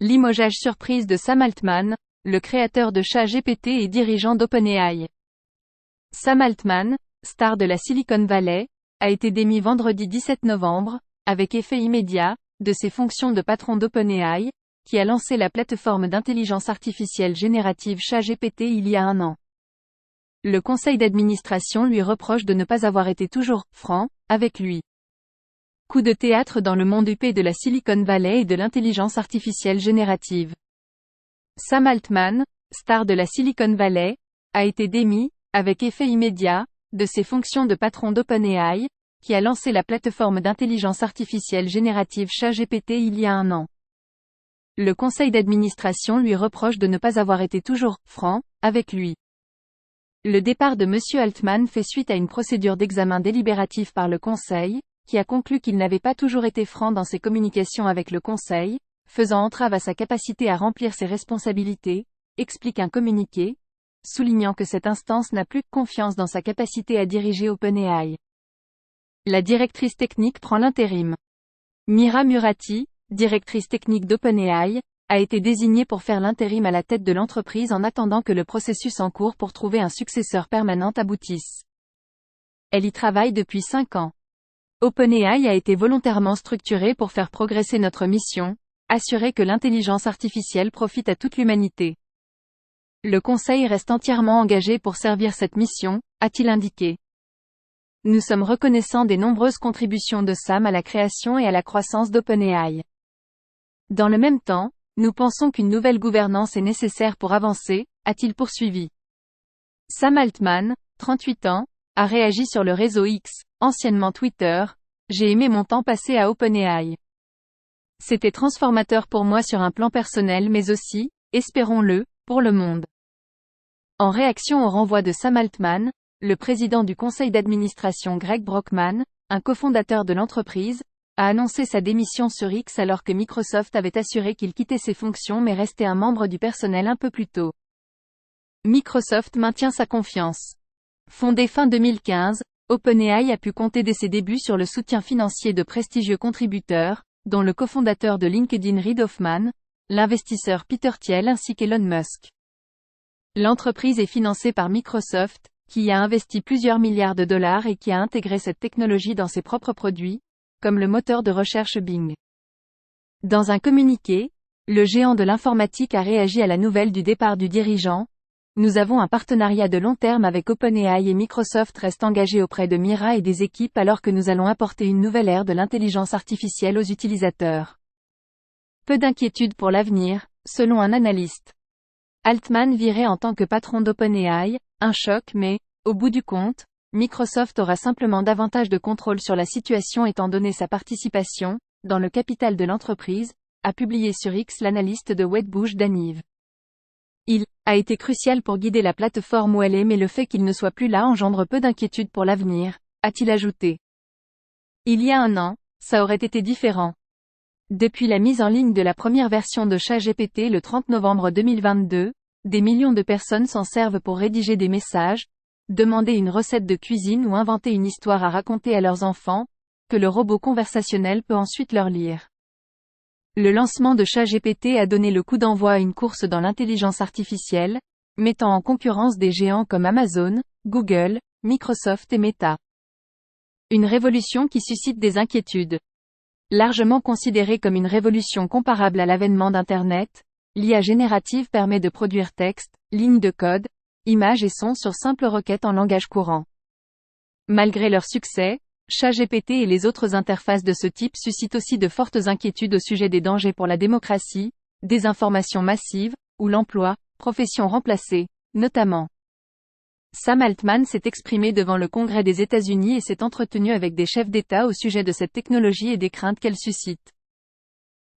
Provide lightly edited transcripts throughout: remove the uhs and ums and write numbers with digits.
Limogeage surprise de Sam Altman, le créateur de ChatGPT et dirigeant d'OpenAI. Sam Altman, star de la Silicon Valley, a été démis vendredi 17 novembre, avec effet immédiat, de ses fonctions de patron d'OpenAI, qui a lancé la plateforme d'intelligence artificielle générative ChatGPT il y a un an. Le conseil d'administration lui reproche de ne pas avoir été toujours « franc » avec lui. Coup de théâtre dans le monde huppé de la Silicon Valley et de l'intelligence artificielle générative. Sam Altman, star de la Silicon Valley, a été démis, avec effet immédiat, de ses fonctions de patron d'OpenAI, qui a lancé la plateforme d'intelligence artificielle générative ChatGPT il y a un an. Le conseil d'administration lui reproche de ne pas avoir été toujours « franc » avec lui. Le départ de Monsieur Altman fait suite à une procédure d'examen délibératif par le conseil, qui a conclu qu'il n'avait pas toujours été franc dans ses communications avec le conseil, faisant entrave à sa capacité à remplir ses responsabilités, explique un communiqué, soulignant que cette instance n'a plus confiance dans sa capacité à diriger OpenAI. La directrice technique prend l'intérim. Mira Murati, directrice technique d'OpenAI, a été désignée pour faire l'intérim à la tête de l'entreprise en attendant que le processus en cours pour trouver un successeur permanent aboutisse. Elle y travaille depuis 5 ans. OpenAI a été volontairement structuré pour faire progresser notre mission, assurer que l'intelligence artificielle profite à toute l'humanité. Le conseil reste entièrement engagé pour servir cette mission, a-t-il indiqué. Nous sommes reconnaissants des nombreuses contributions de Sam à la création et à la croissance d'OpenAI. Dans le même temps, nous pensons qu'une nouvelle gouvernance est nécessaire pour avancer, a-t-il poursuivi. Sam Altman, 38 ans, a réagi sur le réseau X, anciennement Twitter. J'ai aimé mon temps passé à OpenAI. C'était transformateur pour moi sur un plan personnel mais aussi, espérons-le, pour le monde. En réaction au renvoi de Sam Altman, le président du conseil d'administration Greg Brockman, un cofondateur de l'entreprise, a annoncé sa démission sur X alors que Microsoft avait assuré qu'il quittait ses fonctions mais restait un membre du personnel un peu plus tôt. Microsoft maintient sa confiance. Fondé fin 2015, OpenAI a pu compter dès ses débuts sur le soutien financier de prestigieux contributeurs, dont le cofondateur de LinkedIn Reid Hoffman, l'investisseur Peter Thiel ainsi qu'Elon Musk. L'entreprise est financée par Microsoft, qui y a investi plusieurs milliards de dollars et qui a intégré cette technologie dans ses propres produits, comme le moteur de recherche Bing. Dans un communiqué, le géant de l'informatique a réagi à la nouvelle du départ du dirigeant. Nous avons un partenariat de long terme avec OpenAI et Microsoft reste engagé auprès de Mira et des équipes alors que nous allons apporter une nouvelle ère de l'intelligence artificielle aux utilisateurs. Peu d'inquiétude pour l'avenir, selon un analyste. Altman viré en tant que patron d'OpenAI, un choc mais, au bout du compte, Microsoft aura simplement davantage de contrôle sur la situation étant donné sa participation, dans le capital de l'entreprise, a publié sur X l'analyste de Wedbush Daniv. Il a été crucial pour guider la plateforme où elle est mais le fait qu'il ne soit plus là engendre peu d'inquiétude pour l'avenir, a-t-il ajouté. Il y a un an, ça aurait été différent. Depuis la mise en ligne de la première version de ChatGPT le 30 novembre 2022, des millions de personnes s'en servent pour rédiger des messages, demander une recette de cuisine ou inventer une histoire à raconter à leurs enfants, que le robot conversationnel peut ensuite leur lire. Le lancement de ChatGPT a donné le coup d'envoi à une course dans l'intelligence artificielle, mettant en concurrence des géants comme Amazon, Google, Microsoft et Meta. Une révolution qui suscite des inquiétudes. Largement considérée comme une révolution comparable à l'avènement d'Internet, l'IA générative permet de produire texte, lignes de code, images et sons sur simple requête en langage courant. Malgré leur succès, ChatGPT et les autres interfaces de ce type suscitent aussi de fortes inquiétudes au sujet des dangers pour la démocratie, désinformation massive, ou l'emploi, professions remplacées, notamment. Sam Altman s'est exprimé devant le Congrès des États-Unis et s'est entretenu avec des chefs d'État au sujet de cette technologie et des craintes qu'elle suscite.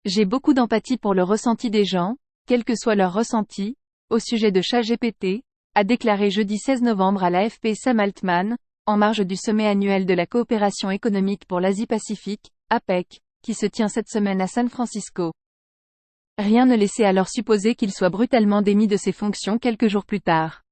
J'ai beaucoup d'empathie pour le ressenti des gens, quel que soit leur ressenti, au sujet de ChatGPT, a déclaré jeudi 16 novembre à l'AFP Sam Altman, en marge du sommet annuel de la coopération économique pour l'Asie-Pacifique, APEC, qui se tient cette semaine à San Francisco. Rien ne laissait alors supposer qu'il soit brutalement démis de ses fonctions quelques jours plus tard.